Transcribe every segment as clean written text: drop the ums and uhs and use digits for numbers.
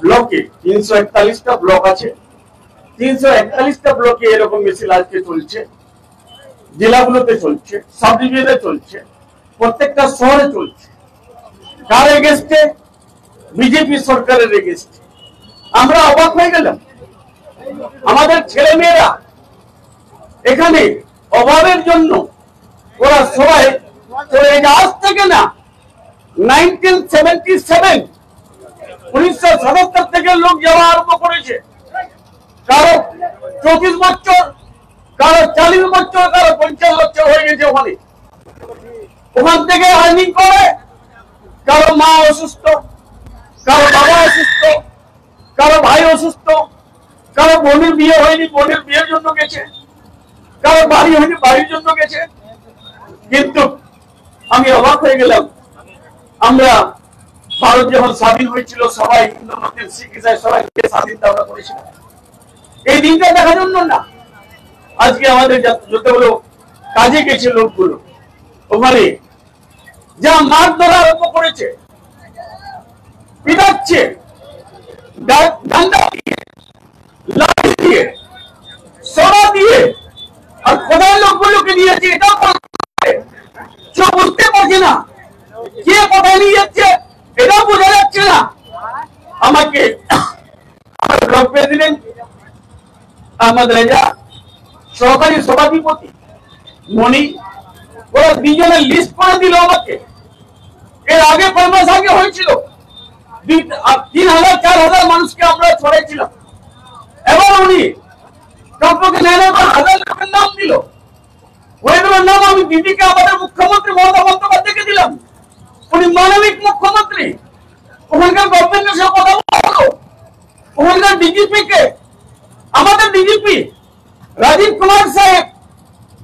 ব্লকে 341টা ব্লক আছে, 341টা ব্লকে এরকম মিছিল আজকে চলছে, জেলাগুলোতে চলছে, সাব ডিভিশনে চলছে, প্রত্যেকটা শহরে চলছে। কার এগেস্টে? বিজেপি সরকারের এগেস্টে। আমরা অবাক হয়ে গেলাম। আমাদের ছেলে মেয়েরা এখানে অভাবের জন্য ওরা সবাই আজ থেকে না 1977 1977 থেকে লোক যাওয়া আরম্ভ করেছে। কারো 24 বছর, কারো 40 বছর, কারো 50 বছর হয়ে গেছে। ওখান থেকে আর্নিং করে। কারো মা অসুস্থ, কারো বাবা অসুস্থ, কারো ভাই অসুস্থ, কারো বোনের বিয়ে হয়নি, বোনের বিয়ের জন্য গেছে, কারো বাড়ি হয়নি, বাড়ির জন্য গেছে। কিন্তু আমি অবাক হয়ে গেলাম। আমরা ভারত যখন স্বাধীন হয়েছিল সবাই হিন্দু মুসলিম শিখ ইসাই সবাইকে স্বাধীনতা আমরা করেছিলাম এই দিনটা দেখার জন্য না। আজকে আমাদের যতগুলো কাজে গেছে লোকগুলো ওখানে যা মার ধরা আরম্ভ করেছে, পিটাচ্ছে, ডান্ডা দিয়ে, লাঠি দিয়ে, সরা দিয়ে, আর কোথায় লোকগুলোকে দিয়েছে এটাও কেউ বুঝতে পারছে না। কে কোথায় নিয়ে যাচ্ছে এটাও বোঝা যাচ্ছে না। আমাকে আমার ব্লক প্রেসিডেন্ট আহমদ রেজা, সহকারী সভাধিপতি মনি, ওরা দুজনের লিস্ট করে দিল আমাকে। এর আগে 5 মাস আগে হয়েছিল 3000 4000 মানুষকে আমরা ছড়াইছিলাম। এবার উনি কমপক্ষে 9,000 লোকের নাম দিল। ওইগুলোর নাম আমি দিদিকে আমাদের মুখ্যমন্ত্রী মমতা বন্দ্যোপাধ্যায়কে দিলাম। উনি মানবিক মুখ্যমন্ত্রী। ওখানকার গভর্নমেন্টের সাথে কথা বলো। ওখানকার ডিজিপি কে, আমাদের ডিজিপি রাজীব কুমার সাহেব,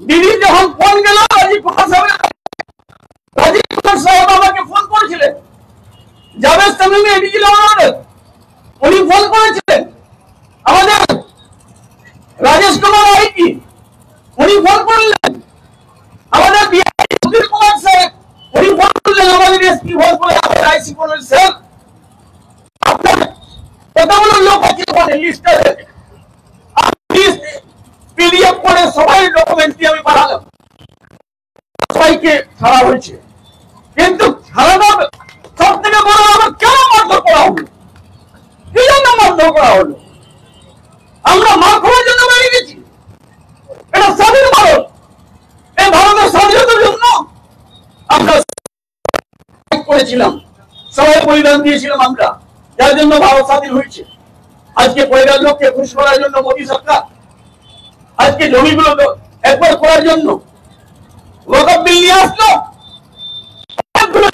দিদি যখন ফোন গেল রাজীব কুমার সাহেব আমাকে ফোন করেছিলেন। জাভেদ তামিমি এডিজি আমাদের উনি ফোন করেছিলেন। আমাদের রাজেশ কুমার আইটি উনি ফোন করলেন। আমাদের সুধীর কুমার সাহেব উনি ফোন করলেন। আমাদের এসপি ফোন করে আমাদের আইসি বললেন স্যার আপনার কতগুলো লোক আছে ওখানে লিস্টে পিডিএফ করে সবাই ডকুমেন্টটি আমি পাঠালাম। সবাইকে ছাড়া হয়েছে। কিন্তু ছাড়াটা সব থেকে বড় আমার কেন মারধর করা হলো? কি জন্য মারধর করা হলো? আমরা মার খাওয়ার জন্য বেরিয়ে গেছি? এটা স্বাধীন ভারত। এই ভারতের স্বাধীনতার জন্য আমরা করেছিলাম, সবাই বলিদান দিয়েছিলাম আমরা, যার জন্য ভারত স্বাধীন হয়েছে। আজকে পয়লা লোককে খুশি করার জন্য মোদী সরকার আজকে জমিগুলো একবার করার জন্য ওয়াকফ বিল নিয়ে আসলো,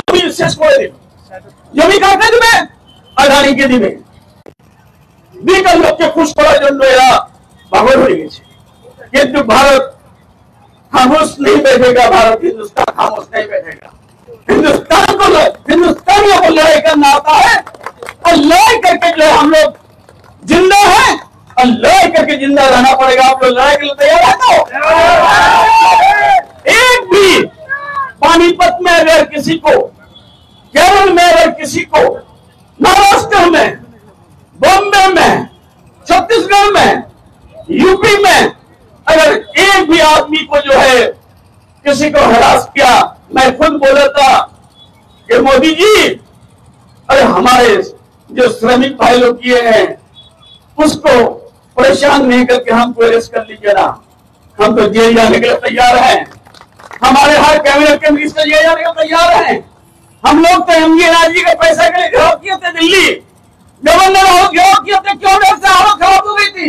জমি শেষ করে দিল। জমি কাকে দিবে? আদানিকে দিবে। বিকাল লোককে খুশ করার জন্য এরা পাগল হয়ে গেছে। কিন্তু ভারত खामोश नहीं बैठेगा। भारत हिंदुस्तान खामोश नहीं बैठेगा। हिंदुस्तान को हिंदुस्तानियों को लड़ाई करना आता है और लड़ाई करके जो हम लोग जिंदा हैं और लड़ाई करके जिंदा रहना पड़ेगा। आप लोग लड़ाई के लिए तैयार है? तो एक भी पानीपत में अगर किसी को, केरल में अगर किसी को, महाराष्ट्र में, बॉम्बे में, छत्तीसगढ़ में, यूपी में अगर एक भी आदमी को जो है किसी को हरास किया, मैं खुद बोला था कि मोदी जी अरे हमारे जो श्रमिक भाई लोग किए हैं उसको परेशान नहीं करके हमको अरेस्ट कर लीजिए ना। हम तो जेल जाने के लिए तैयार हैं। हमारे हर कैबिनेट के मिनिस्टर जेल जाने के लिए तैयार हैं। हम लोग तो एमजी एनर्जी के पैसे के लिए घेराव किए थे दिल्ली। गवर्नर घेराव किए थे, क्यों डर से हालत खराब हो गई थी,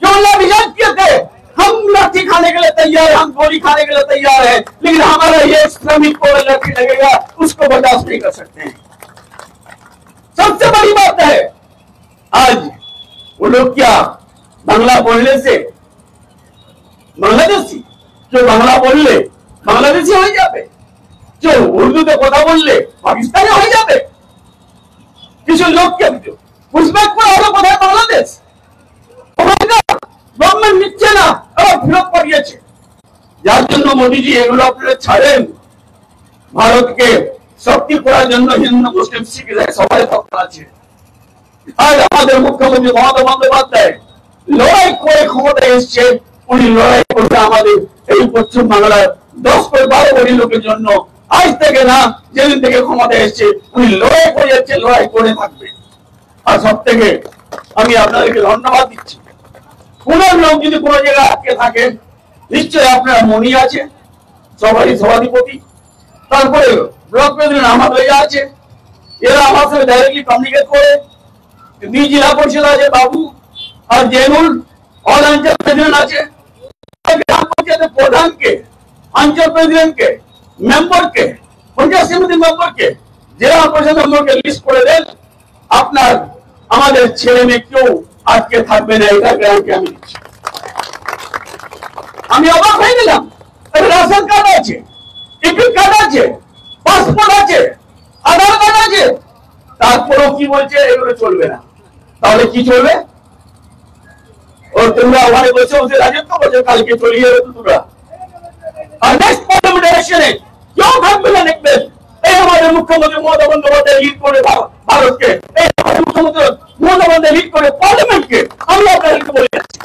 क्यों लाठीचार्ज किए थे। हम लाठी खाने के लिए तैयार हैं, हम गोली खाने के लिए तैयार हैं, लेकिन हमारा ये श्रमिक को लाठी लगेगा उसको बर्दाश्त नहीं कर सकते हैं। सबसे बड़ी बात है आज वो लोग क्या बांग्ला बोलने से बांग्लादेशी जो बांग्ला बोलले बांग्लादेशी हो जाए, जो उर्दू तो कथा बोलले पाकिस्तानी हो जाए। किसी लोग के उजबेकपुर और कोথায় বাংলাদেশ গভর্নমেন্ট নিচ্ছে না, আবার ফেরত পাঠিয়েছে। যার জন্য মোদিজি এগুলো আপনারা ছাড়েন। ভারতকে শক্তি করার জন্য হিন্দু মুসলিম শিখ ইসাই সবাই তৎপর আছে। আজ আমাদের মুখ্যমন্ত্রী মমতা বন্দ্যোপাধ্যায় লড়াই করে ক্ষমতায় এসছে। উনি লড়াই করবে আমাদের এই পশ্চিম বাংলার 10-12 কোটি লোকের জন্য। আজ থেকে না, যেদিন থেকে ক্ষমতায় এসছে উনি লড়াই করে যাচ্ছে, লড়াই করে থাকবে। আর সব থেকে আমি আপনাদেরকে ধন্যবাদ দিচ্ছি। কোন লোক যদি কোনো জায়গায় আটকে থাকে, নিশ্চয়ই আপনার মনি আছে, সবারই সভাধিপতি, তারপরে ব্লক প্রেসিডেন্ট আমার হয়ে আছে, এরা আমার সাথে ডাইরেক্টলি কমিউনিকেট করে। জিলা পরিষদ আছে বাবু আর জেনুল, অঞ্চল প্রেসিডেন্ট আছে, গ্রাম পঞ্চায়েতের প্রধানকে, অঞ্চল প্রেসিডেন্টকে, মেম্বারকে, পঞ্চায়েত সমিতি মেম্বারকে, জেলা পরিষদ মেম্বারকে লিস্ট করে দেন। আপনার আমাদের ছেলে মেয়ে কেউ আটকে থাকবে না, এটা গ্রামকে আমি দিচ্ছি। আমি অবাক হয়ে গেলাম, রেশন কার্ড আছে, টিকিট কার্ড আছে, পাসপোর্ট আছে, আধার কার্ড আছে, তারপরেও কি বলছে এগুলো চলবে না। তাহলে কি চলবে? ও তোমরা ওখানে বসে বসে রাজত্ব করছো, কালকে চলিয়ে যাবে তো তোমরা। আর নেক্সট পার্লামেন্ট ইলেকশনে কেউ থাকবে না, দেখবেন এই আমাদের মুখ্যমন্ত্রী মমতা বন্দ্যোপাধ্যায় লিড করে ভারতকে, এই আমাদের মুখ্যমন্ত্রী মমতা বন্দ্যোপাধ্যায় লিড করে পার্লামেন্টকে। আমি আপনাদেরকে বলে যাচ্ছি,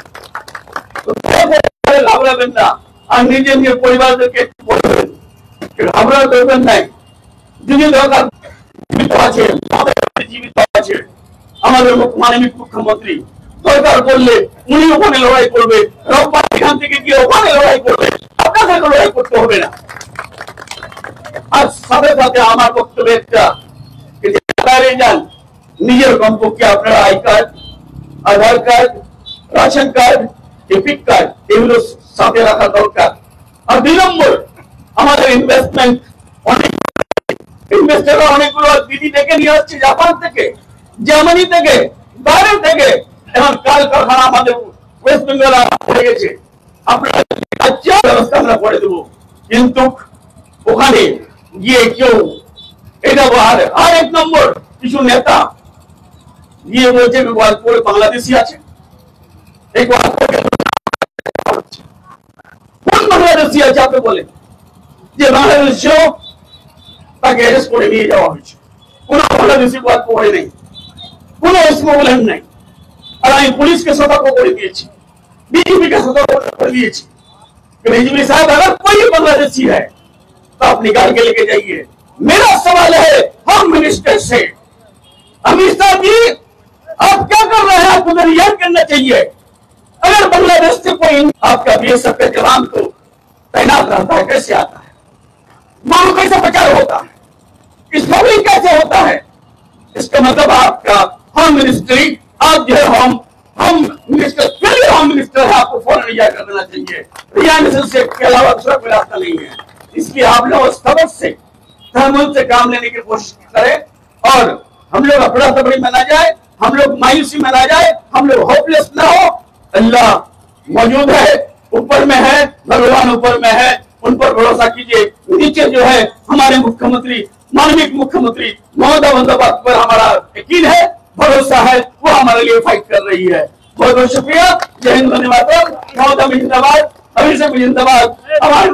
ঘাবড়াবেন না। আর নিজের নিজের পরিবারদেরকে বলবেন ঘাবড়া করবেন নাই। যদি দরকার জীবিত আছে, জীবিত আছে আমাদের মাননীয় মুখ্যমন্ত্রী, দরকার করলে উনি ওখানে লড়াই করবে, রোববার এখান থেকে গিয়ে ওখানে লড়াই করবে, আপনাদের লড়াই করতে হবে না। আর সাথে সাথে আমার বক্তব্য একটা, যান নিজের কমপক্ষে আপনারা I card, Aadhaar card, ration card, debit card এগুলো সাথে রাখা দরকার। আর 2 নম্বর, আমাদের ইনভেস্টমেন্ট অনেক, ইনভেস্টররা অনেকগুলো বিধি ডেকে নিয়ে আসছে জাপান থেকে, জার্মানি থেকে, বাইরে থেকে। এখন কারখানা আমাদের ওয়েস্ট বেঙ্গল পড়ে গেছে, আপনারা ব্যবস্থা আমরা করে দেবো। কিন্তু ওখানে গিয়ে কেউ এটা আর 1 নম্বর, কিছু নেতা গিয়ে বলছে গোয়ালপুরে বাংলাদেশি আছে। এই গোয়ালপুরে কোন বাংলাদেশি আছে আপনি বলেন? যে বাংলাদেশেও তাকে অ্যারেস্ট করে নিয়ে যাওয়া হয়েছে। কোন বাংলাদেশি গোয়ালপুরে নেই, কোন স্মগলার নেই। और আমি पुलिस के सतर्क করে দিয়েছি, बीजेपी के सतर्क कर दिएছি कि बीजेपी साहब अगर कोई बांग्लादेशी है तो आप निकाल के लेके जाइए। मेरा सवाल है होम मिनिस्टर से, अमित शाह जी आप क्या कर रहे हैं? आपको रियायत करना चाहिए। अगर बांग्लादेश से कोई आपका बीएसएफ का जवान तो तैनात रहता है, कैसे आता है? मानो कैसे प्रचार होता है, स्मगलिंग कैसे होता है? इसका मतलब आपका होम मिनिस्ट्री, आप जो है होम मिनिस्टर, पहले होम मिनिस्टर है, आपको फौरन रिजाइन कर देना चाहिए। रिजाइनेशन से के अलावा दूसरा कोई रास्ता नहीं है। इसलिए आप लोग सबक से तहमुल से काम लेने की कोशिश करें और हम लोग अफरा तफरी में ना जाए, हम लोग मायूसी में ना जाए, हम लोग होपलेस ना हो। अल्लाह मौजूद है, ऊपर में है, भगवान ऊपर में है, उन पर भरोसा कीजिए। नीचे जो है हमारे मुख्यमंत्री, माननीय मुख्यमंत्री ममता बंदोपाध्याय पर हमारा यकीन है, भरोसा है, वो हमारे लिए फाइट कर रही है। बहुत बहुत शुक्रिया। जय हिंद, धन्यवाद। ममता जिंदाबाद, अभी से जिंदाबाद। हमारे